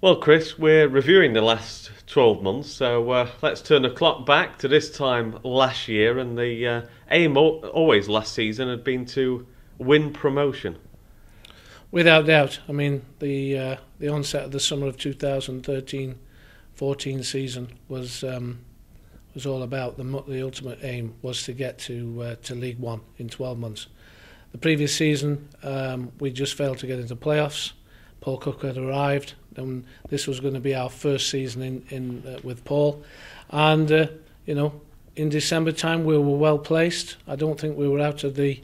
Well, Chris, we're reviewing the last 12 months, so let's turn the clock back to this time last year, and the aim always last season had been to win promotion. Without doubt. I mean, the onset of the summer of 2013-14 season was all about the ultimate aim was to get to League One in 12 months. The previous season, we just failed to get into playoffs. Paul Cook had arrived, and this was going to be our first season with Paul. And in December time, we were well placed. I don't think we were out of the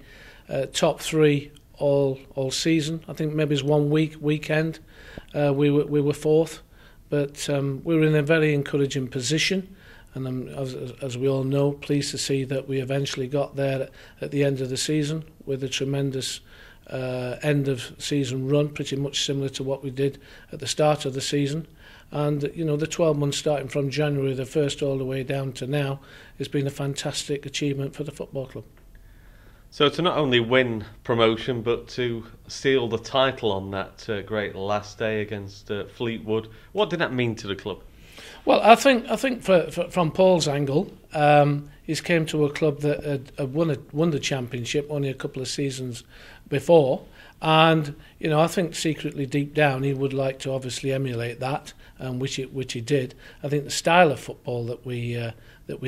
top three all season. I think maybe it's one weekend we were fourth, but we were in a very encouraging position. And I'm, as we all know, pleased to see that we eventually got there at the end of the season with a tremendous end of season run, pretty much similar to what we did at the start of the season. And the 12 months starting from January the 1st all the way down to now has been a fantastic achievement for the football club. So to not only win promotion but to seal the title on that great last day against Fleetwood, what did that mean to the club? Well, I think from Paul's angle, he's came to a club that had won the championship only a couple of seasons before, and I think secretly deep down he would like to obviously emulate that, which he did. I think the style of football that we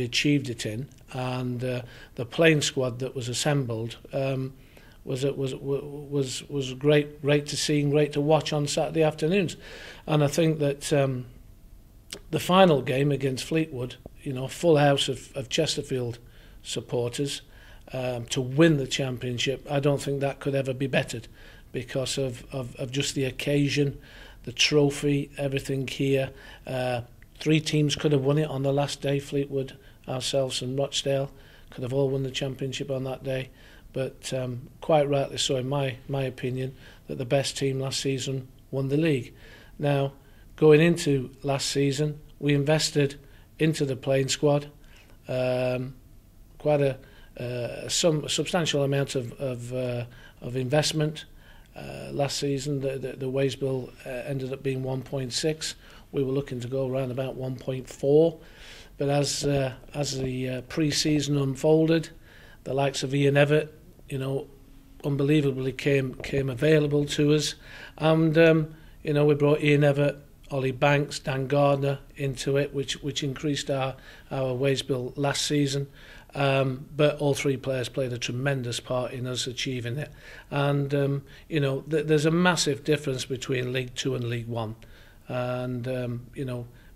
achieved it in, and the playing squad that was assembled was great to see and great to watch on Saturday afternoons, and I think that. The final game against Fleetwood, full house of Chesterfield supporters, to win the championship, I don't think that could ever be bettered because of just the occasion, the trophy, everything here. Three teams could have won it on the last day, Fleetwood, ourselves and Rochdale, could have all won the championship on that day. But quite rightly so, in my opinion, that the best team last season won the league. Now, going into last season, we invested into the playing squad, quite a substantial amount of investment. Last season, the wage bill ended up being 1.6. We were looking to go around about 1.4. But as the pre-season unfolded, the likes of Ian Everett, unbelievably came available to us, and we brought Ian Everett, Ollie Banks, Dan Gardner into it, which increased our wage bill last season. But all three players played a tremendous part in us achieving it. And, there's a massive difference between League Two and League One. And,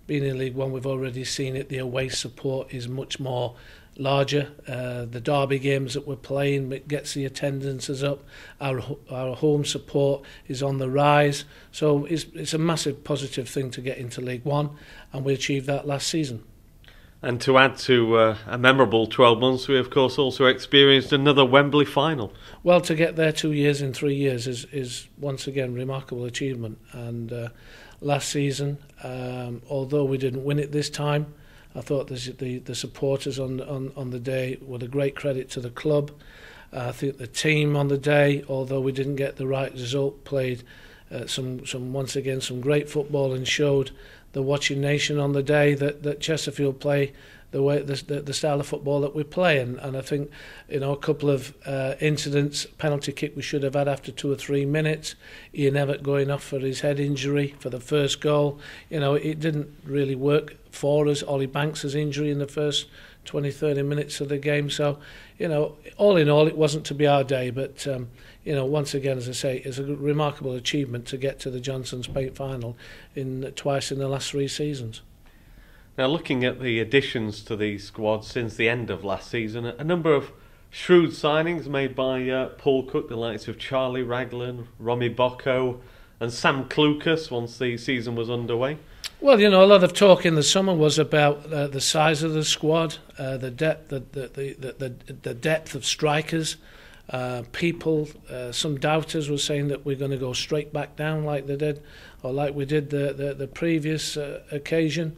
being in League One, we've already seen it. The away support is much more larger. The derby games that we're playing, it gets the attendances up. Our home support is on the rise. So it's a massive positive thing to get into League One, and we achieved that last season. And to add to a memorable 12 months, we of course also experienced another Wembley final. Well, to get there 2 years in 3 years is once again remarkable achievement. And last season, although we didn't win it this time, I thought the supporters on the day were a great credit to the club. I think the team on the day, although we didn't get the right result, played once again some great football and showed the watching nation on the day that Chesterfield play the way the style of football that we play. And I think a couple of incidents, penalty kick we should have had after 2 or 3 minutes, Ian Everett going off for his head injury for the first goal. It didn't really work for us. Ollie Banks' injury in the first 20-30 minutes of the game. So all in all, it wasn't to be our day, but once again, as I say, it's a remarkable achievement to get to the Johnson's Paint final twice in the last 3 seasons. Now, looking at the additions to the squad since the end of last season, a number of shrewd signings made by Paul Cook, the likes of Charlie Raglan, Romy Bocco and Sam Klukas once the season was underway. Well, a lot of talk in the summer was about the size of the squad, the depth of strikers. Some doubters were saying that we're going to go straight back down like they did, or like we did the previous occasion.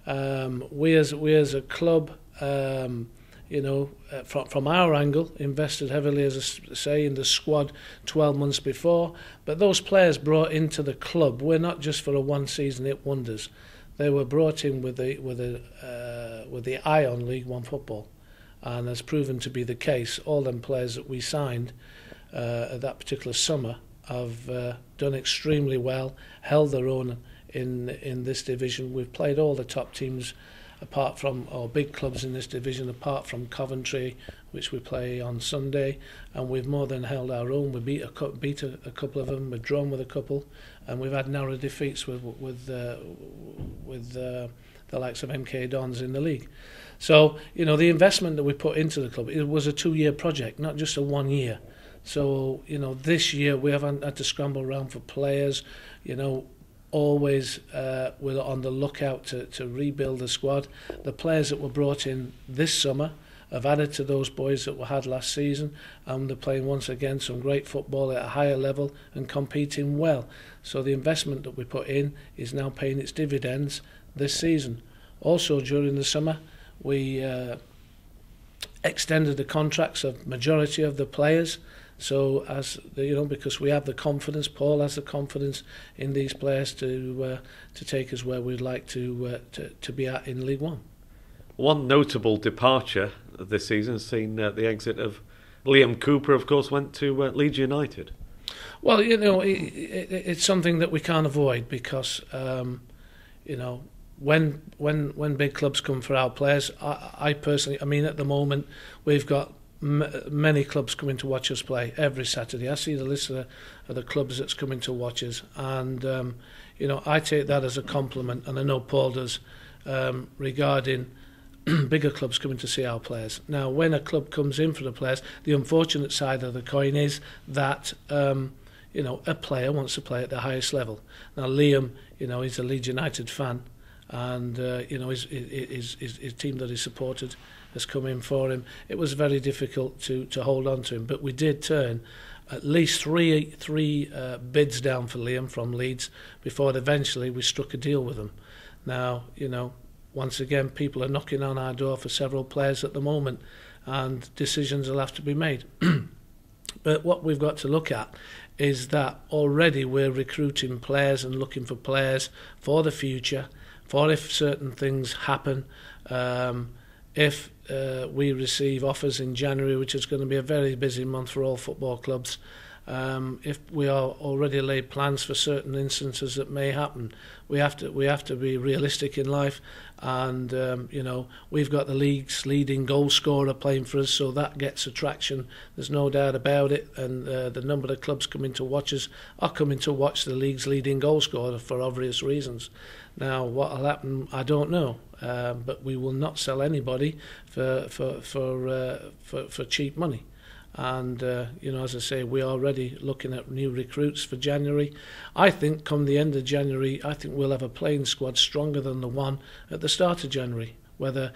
We as a club from our angle, invested heavily, as I say, in the squad 12 months before. But those players brought into the club were not just for a one-season hit wonders. They were brought in with the eye on League One football, and has proven to be the case. All them players that we signed at that particular summer have done extremely well, held their own in this division. We've played all the top teams apart from, or big clubs in this division, apart from Coventry, which we play on Sunday, and we've more than held our own. We beat a couple of them, we've drawn with a couple, and we've had narrow defeats with the likes of MK Dons in the league. So, the investment that we put into the club, it was a 2-year project, not just a 1 year. So, this year we haven't had to scramble around for players. Always we're on the lookout to rebuild the squad. The players that were brought in this summer have added to those boys that we had last season, and they're playing once again some great football at a higher level and competing well. So the investment that we put in is now paying its dividends this season. Also during the summer we extended the contracts of majority of the players. So because we have the confidence, Paul has the confidence in these players to take us where we'd like to be at in League One. One notable departure this season has seen the exit of Liam Cooper. Of course, went to Leeds United. Well, it's something that we can't avoid because when big clubs come for our players, I personally, at the moment we've got many clubs coming to watch us play every Saturday. I see the list of the clubs that's coming to watch us, and I take that as a compliment, and I know Paul does, regarding bigger clubs coming to see our players. Now, when a club comes in for the players, the unfortunate side of the coin is that a player wants to play at the highest level. Now, Liam, he's a Leeds United fan, and his team that he supported has come in for him. It was very difficult to hold on to him, but we did turn at least three bids down for Liam from Leeds before eventually we struck a deal with him. Now, once again, people are knocking on our door for several players at the moment, and decisions will have to be made. But what we've got to look at is that already we're recruiting players and looking for players for the future, for if certain things happen. If we receive offers in January, which is going to be a very busy month for all football clubs, if we are already laid plans for certain instances that may happen, we have to be realistic in life, and we've got the league's leading goal scorer playing for us, so that gets attraction. There's no doubt about it, and the number of clubs coming to watch us are coming to watch the league's leading goal scorer for obvious reasons. Now, what will happen, I don't know, but we will not sell anybody for cheap money. And as I say, we are already looking at new recruits for January. I think come the end of January, I think we'll have a playing squad stronger than the one at the start of January, whether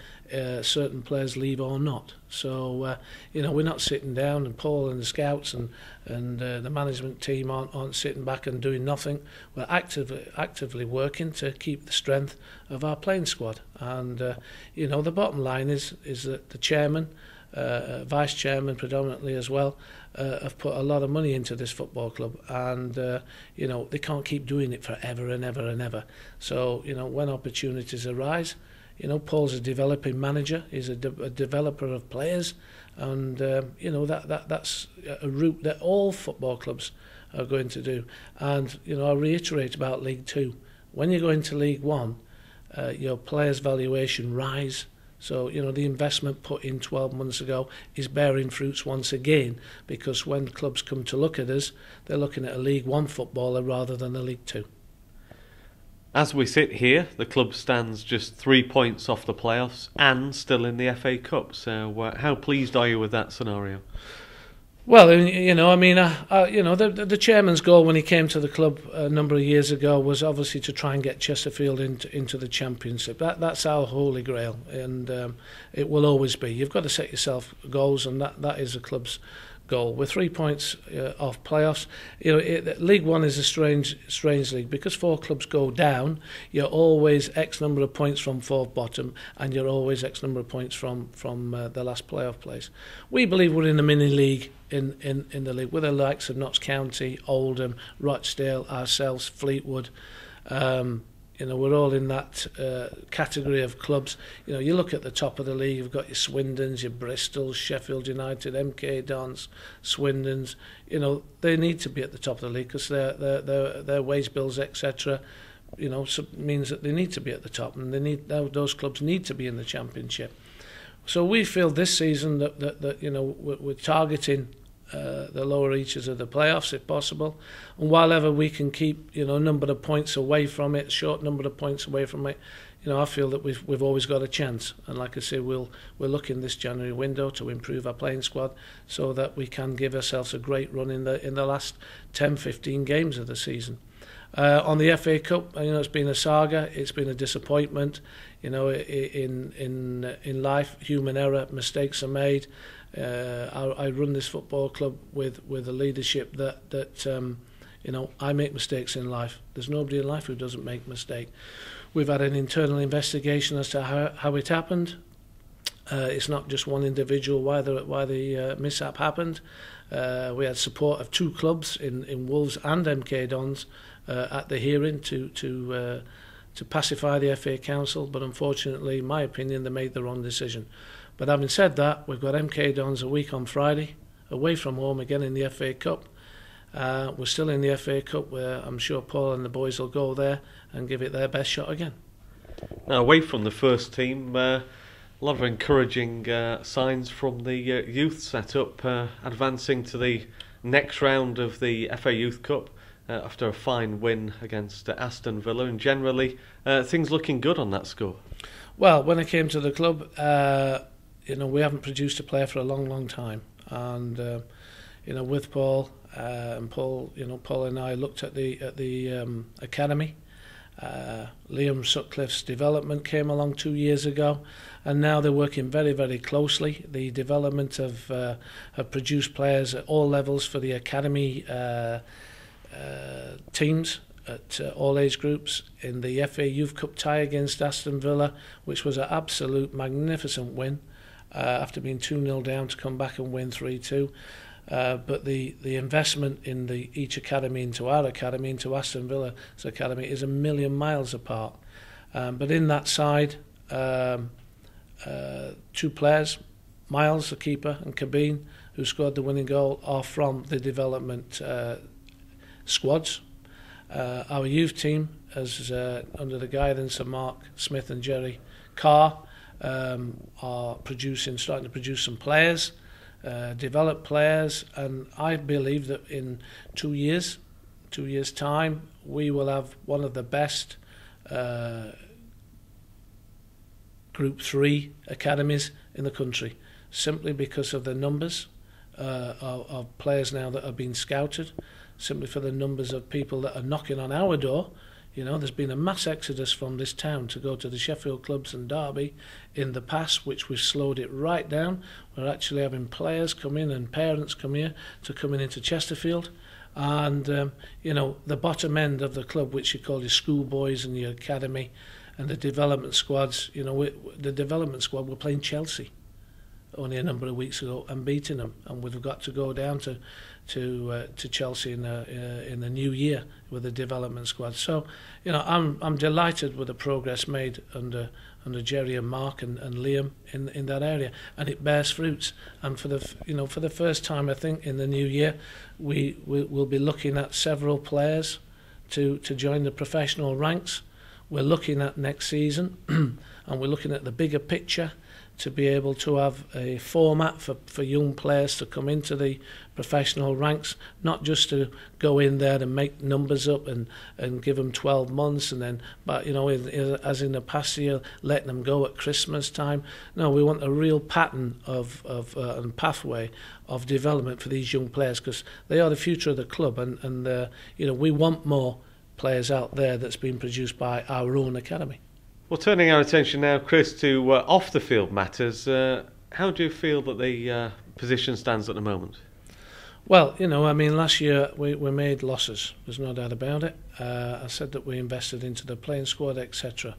certain players leave or not. So we're not sitting down, and Paul and the scouts and the management team aren't sitting back and doing nothing. We're actively working to keep the strength of our playing squad. And the bottom line is that the chairman, vice chairman predominantly as well, have put a lot of money into this football club, and they can't keep doing it forever and ever and ever. So when opportunities arise, Paul's a developing manager, he's a developer of players, and that's a route that all football clubs are going to do. And I'll reiterate about League Two. When you go into League One, your players' valuation rise. So, the investment put in 12 months ago is bearing fruits once again, because when clubs come to look at us, they're looking at a League One footballer rather than a League Two. As we sit here, the club stands just 3 points off the playoffs and still in the FA Cup. So how pleased are you with that scenario? Well, the chairman's goal when he came to the club a number of years ago was obviously to try and get Chesterfield into the Championship. That's our holy grail, and it will always be. You've got to set yourself goals, and that is the club's goal. We're 3 points off playoffs. You know, League One is a strange league because 4 clubs go down. You're always X number of points from fourth bottom, and you're always X number of points from the last playoff place. We believe we're in a mini league in the league with the likes of Notts County, Oldham, Rochdale, ourselves, Fleetwood. You know, we're all in that category of clubs. You know, you look at the top of the league, you've got your Swindons, your Bristols, Sheffield United, MK Dons, Swindons. You know, they need to be at the top of the league because their wage bills, etc., you know, means that they need to be at the top, and those clubs need to be in the Championship. So we feel this season that you know, we're targeting the lower reaches of the playoffs if possible, and while ever we can keep, you know, a number of points away from it, short number of points away from it, you know, I feel that we've always got a chance. And like I say, we're looking this January window to improve our playing squad so that we can give ourselves a great run in the last 10-15 games of the season. On the FA Cup, you know, it's been a saga. It's been a disappointment. You know, in life, human error, mistakes are made. I run this football club with a leadership that you know, I make mistakes in life. There's nobody in life who doesn't make mistakes. We've had an internal investigation as to how it happened. It's not just one individual why the mishap happened. We had support of 2 clubs in Wolves and MK Dons at the hearing to pacify the FA Council, but unfortunately, in my opinion, they made the wrong decision. But having said that, we've got MK Dons a week on Friday, away from home again in the FA Cup. We're still in the FA Cup, where I'm sure Paul and the boys will go there and give it their best shot again. Now, away from the first team, a lot of encouraging signs from the youth setup, advancing to the next round of the FA Youth Cup after a fine win against Aston Villa, and generally things looking good on that score. Well, when I came to the club, you know, we haven't produced a player for a long time, and you know, with Paul and Paul, you know, Paul and I looked at the academy. Liam Sutcliffe's development came along 2 years ago, and now they're working very closely. The development have produced players at all levels for the academy teams at all age groups. In the FA Youth Cup tie against Aston Villa, which was an absolute magnificent win, after being 2-0 down to come back and win 3-2. But the investment in each academy into our academy, into Aston Villa's academy, is a million miles apart. But in that side, 2 players, Miles, the keeper, and Cabine, who scored the winning goal, are from the development squads. Our youth team, as under the guidance of Mark Smith and Jerry Carr, are starting to produce some players, develop players, and I believe that in 2 years' time, we will have one of the best Group 3 academies in the country, simply because of the numbers of players now that are being scouted, simply for the numbers of people that are knocking on our door. You know, there's been a mass exodus from this town to go to the Sheffield clubs and Derby in the past, which we've slowed it right down. We're actually having players come in and parents come here to coming into Chesterfield. And, you know, the bottom end of the club, which you call your schoolboys and your academy and the development squads, you know, the development squad were playing Chelsea only a number of weeks ago and beating them, and we've got to go down to Chelsea in the new year with the development squad. So, you know, I'm delighted with the progress made under Jerry and Mark and Liam in that area, and it bears fruits. And for the first time, I think in the new year, we'll be looking at several players to join the professional ranks. We're looking at next season, and we're looking at the bigger picture, to be able to have a format for young players to come into the professional ranks, not just to go in there and make numbers up and give them 12 months and then, but you know, as in the past year, letting them go at Christmas time. No, we want a real pattern and pathway of development for these young players, because they are the future of the club, and you know, we want more players out there that's been produced by our own academy. Well, turning our attention now, Chris, to off-the-field matters, how do you feel that the position stands at the moment? Well, I mean, last year we made losses. There's no doubt about it. I said that we invested into the playing squad, etc.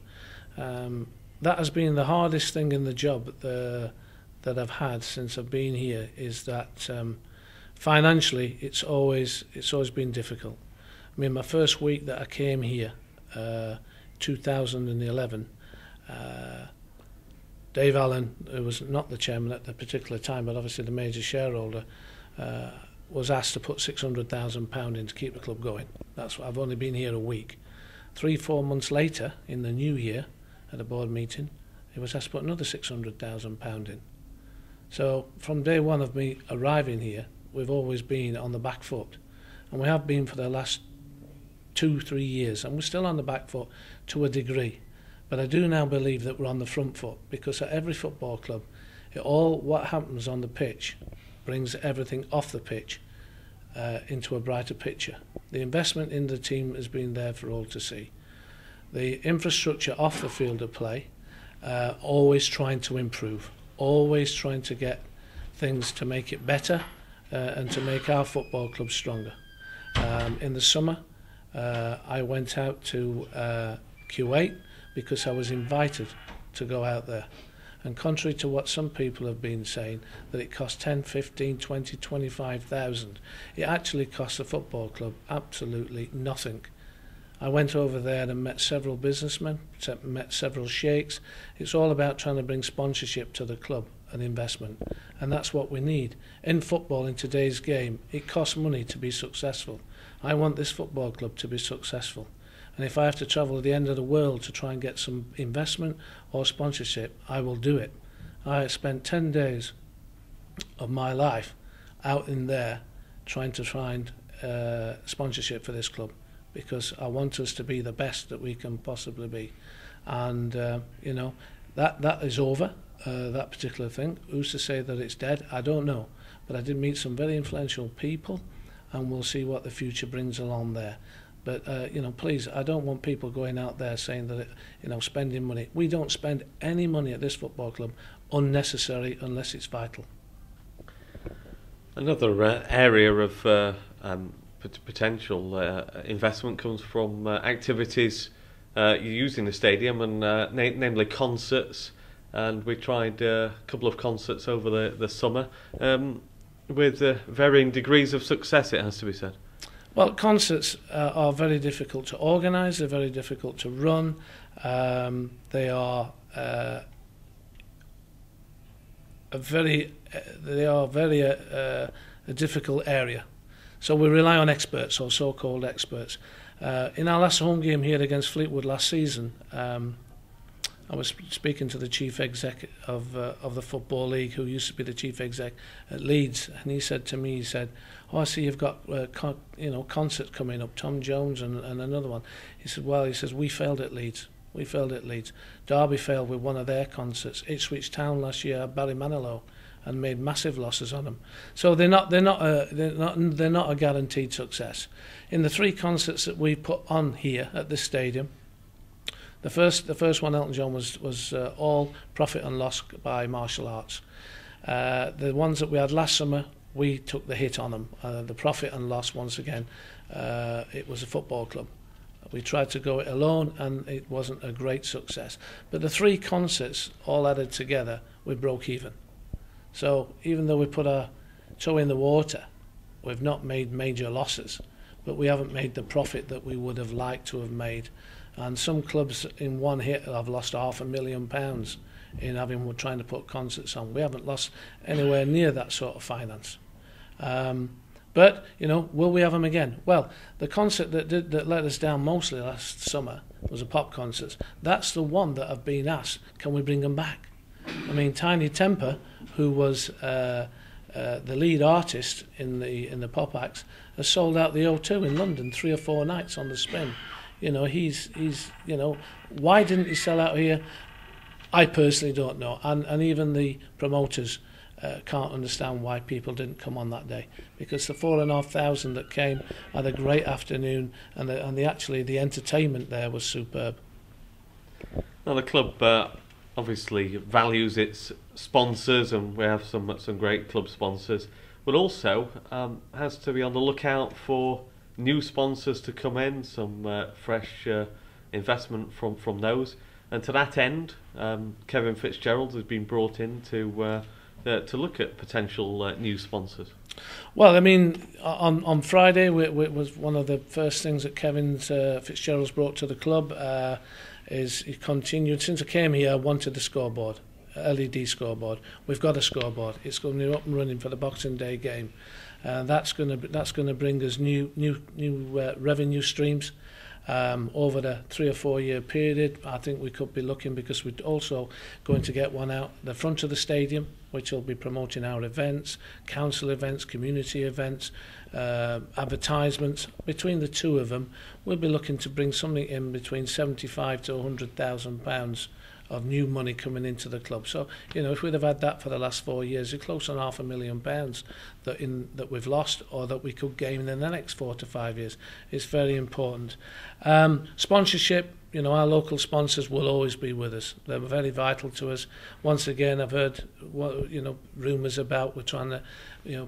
That has been the hardest thing in the job that I've had since I've been here. Is that financially, it's always been difficult. I mean, my first week that I came here, 2011. Dave Allen, who was not the chairman at the particular time, but obviously the major shareholder, was asked to put £600,000 in to keep the club going. That's what I've only been here a week. 3-4 months later, in the new year, at a board meeting, he was asked to put another £600,000 in. So from day one of me arriving here, we've always been on the back foot, and we have been for the last 2-3 years, and we're still on the back foot to a degree. But I do now believe that we're on the front foot, because at every football club, what happens on the pitch brings everything off the pitch into a brighter picture. The investment in the team has been there for all to see. The infrastructure off the field of play, always trying to improve, always trying to get things to make it better and to make our football club stronger. In the summer, I went out to Kuwait because I was invited to go out there. And contrary to what some people have been saying, that it cost 10, 15, 20, 25,000, it actually cost the football club absolutely nothing. I went over there and met several businessmen, met several sheikhs. It's all about trying to bring sponsorship to the club and investment. And that's what we need. In football, in today's game, it costs money to be successful. I want this football club to be successful. And if I have to travel to the end of the world to try and get some investment or sponsorship, I will do it. I spent 10 days of my life out in there trying to find sponsorship for this club, because I want us to be the best that we can possibly be. And, that is over, that particular thing. Who's to say that it's dead? I don't know. But I did meet some very influential people, and we'll see what the future brings along there. But, please, I don't want people going out there saying that, spending money. We don't spend any money at this football club unnecessary unless it's vital. Another area of potential investment comes from activities you use in the stadium, and namely concerts. And we tried a couple of concerts over the summer with varying degrees of success, it has to be said. Well, concerts are very difficult to organise. They're very difficult to run. They are a very difficult area. So we rely on experts, or so-called experts. In our last home game here against Fleetwood last season, I was speaking to the chief exec of the Football League, who used to be the chief exec at Leeds, and he said to me, "Oh, I see you've got concerts coming up, Tom Jones and another one." He said, "Well," he says, "we failed at Leeds. We failed at Leeds. Derby failed with one of their concerts. Ipswich Town last year had Barry Manilow and made massive losses on them. So they're not a guaranteed success." In the 3 concerts that we put on here at this stadium, the first one, Elton John, was all profit and loss by martial arts. The ones that we had last summer, we took the hit on them. The profit and loss, once again, it was a football club. We tried to go it alone, and it wasn't a great success. But the 3 concerts all added together, we broke even. So even though we put our toe in the water, we've not made major losses, but we haven't made the profit that we would have liked to have made. And some clubs in one hit have lost £500,000 in trying to put concerts on. We haven't lost anywhere near that sort of finance. But will we have them again? Well, the concert that let us down mostly last summer was a pop concert. That's the one that I've been asked, can we bring them back? I mean, Tiny Temper, who was the lead artist in the pop acts, has sold out the O2 in London 3 or 4 nights on the spin. He's why didn't he sell out here? I personally don't know, and even the promoters can't understand why people didn't come on that day, because the 4,500 that came had a great afternoon, and the entertainment there was superb. Now the club obviously values its sponsors, and we have some great club sponsors. but also has to be on the lookout for new sponsors to come in, some fresh investment from those. And to that end, Kevin Fitzgerald has been brought in to look at potential new sponsors. Well, I mean, on Friday, it was one of the first things that Kevin Fitzgerald's brought to the club. Is he continued since I came here? I wanted the scoreboard, LED scoreboard. We've got a scoreboard. It's going to be up and running for the Boxing Day game. That's going to bring us new revenue streams. Over the 3 or 4 year period, I think we could be looking, because we're also going to get one out the front of the stadium, which will be promoting our events, council events, community events, advertisements. Between the two of them, we'll be looking to bring something in between £75,000 to £100,000 of new money coming into the club. So, if we'd have had that for the last 4 years, it's close on £500,000 that we've lost, or that we could gain in the next 4 to 5 years. It's very important. Sponsorship, our local sponsors will always be with us. They're very vital to us. Once again, I've heard rumours about we're trying to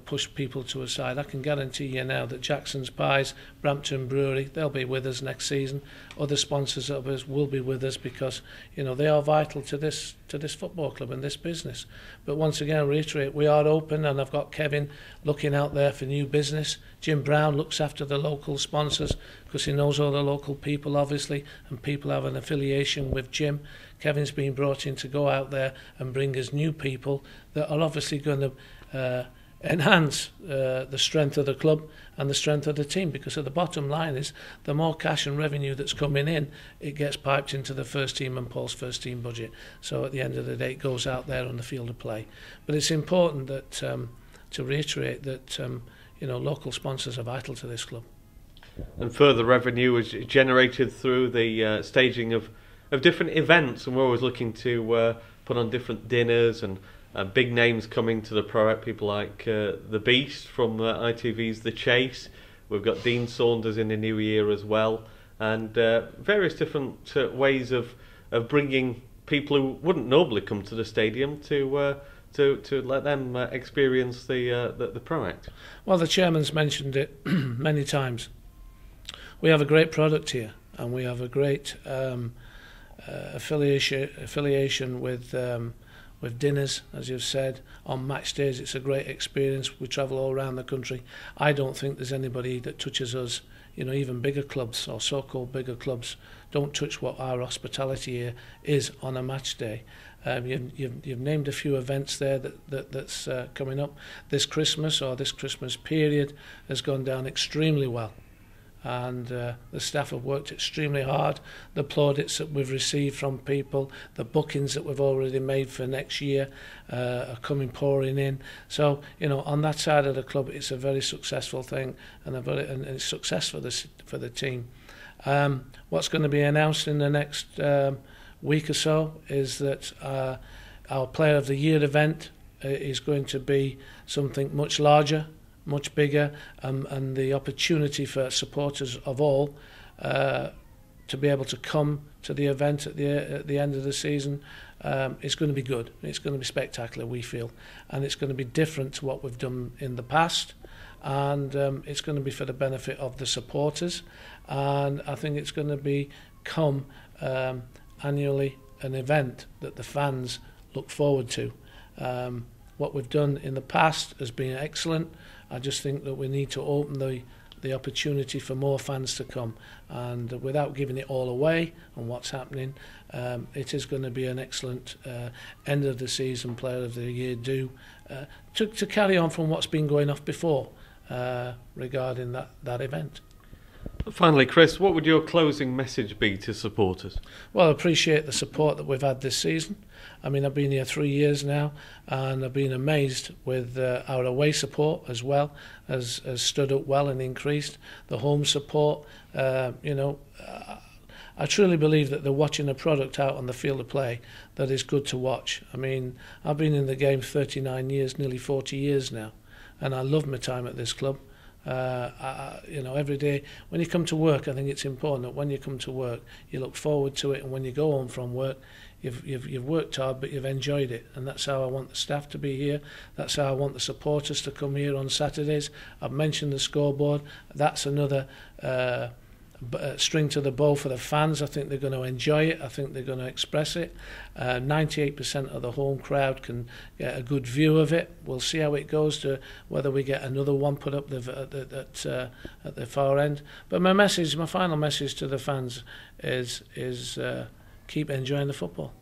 push people to a side. I can guarantee you now that Jackson's Pies, Brampton Brewery, they'll be with us next season. Other sponsors of us will be with us, because they are vital to this football club and this business. But once again, I reiterate, we are open, and I've got Kevin looking out there for new business. Jim Brown looks after the local sponsors, because he knows all the local people, obviously, and people have an affiliation with Jim. Kevin's been brought in to go out there and bring us new people that are obviously going to enhance the strength of the club and the strength of the team, because at the bottom line is, the more cash and revenue that's coming in, it gets piped into the first team and Paul's first team budget. So at the end of the day, it goes out there on the field of play. But it's important that to reiterate that local sponsors are vital to this club. And further revenue is generated through the staging of different events, and we're always looking to put on different dinners and big names coming to the Pro, people like The Beast from ITV's The Chase. We've got Dean Saunders in the new year as well, and various different ways of bringing people who wouldn't normally come to the stadium to let them experience the Pro Act. Well, the chairman's mentioned it many times. We have a great product here, and we have a great affiliation with dinners, as you've said. On match days, it's a great experience. We travel all around the country. I don't think there's anybody that touches us. Even bigger clubs, or so-called bigger clubs, don't touch what our hospitality here is on a match day. You've named a few events there that's coming up. This Christmas, or this Christmas period, has gone down extremely well. And the staff have worked extremely hard. The plaudits that we've received from people, the bookings that we've already made for next year are pouring in. So, on that side of the club, it's a very successful thing, and it's success for the team. What's going to be announced in the next week or so is that our Player of the Year event is going to be something much larger, much bigger, and the opportunity for supporters of all to be able to come to the event at the end of the season is going to be good. It's going to be spectacular, we feel, and it's going to be different to what we've done in the past, and it's going to be for the benefit of the supporters, and I think it's going to become annually an event that the fans look forward to. What we've done in the past has been excellent. I just think that we need to open the opportunity for more fans to come, and without giving it all away on what's happening, it is going to be an excellent end of the season Player of the Year to carry on from what's been going off before regarding that event. Finally, Chris, what would your closing message be to supporters? Well, I appreciate the support that we've had this season. I mean, I've been here 3 years now, and I've been amazed with our away support as well, has stood up well and increased. The home support, I truly believe that they're watching a product out on the field of play that is good to watch. I mean, I've been in the game 39 years, nearly 40 years now, and I love my time at this club. Every day when you come to work, I think it's important that when you come to work, you look forward to it, and when you go home from work, you've worked hard, but you've enjoyed it, and that's how I want the staff to be here. That's how I want the supporters to come here on Saturdays. I've mentioned the scoreboard. That's another string to the bow for the fans. I think they're going to enjoy it. I think they're going to express it. 98% of the home crowd can get a good view of it. We'll see how it goes, to whether we get another one put up at the far end. But my final message to the fans is keep enjoying the football.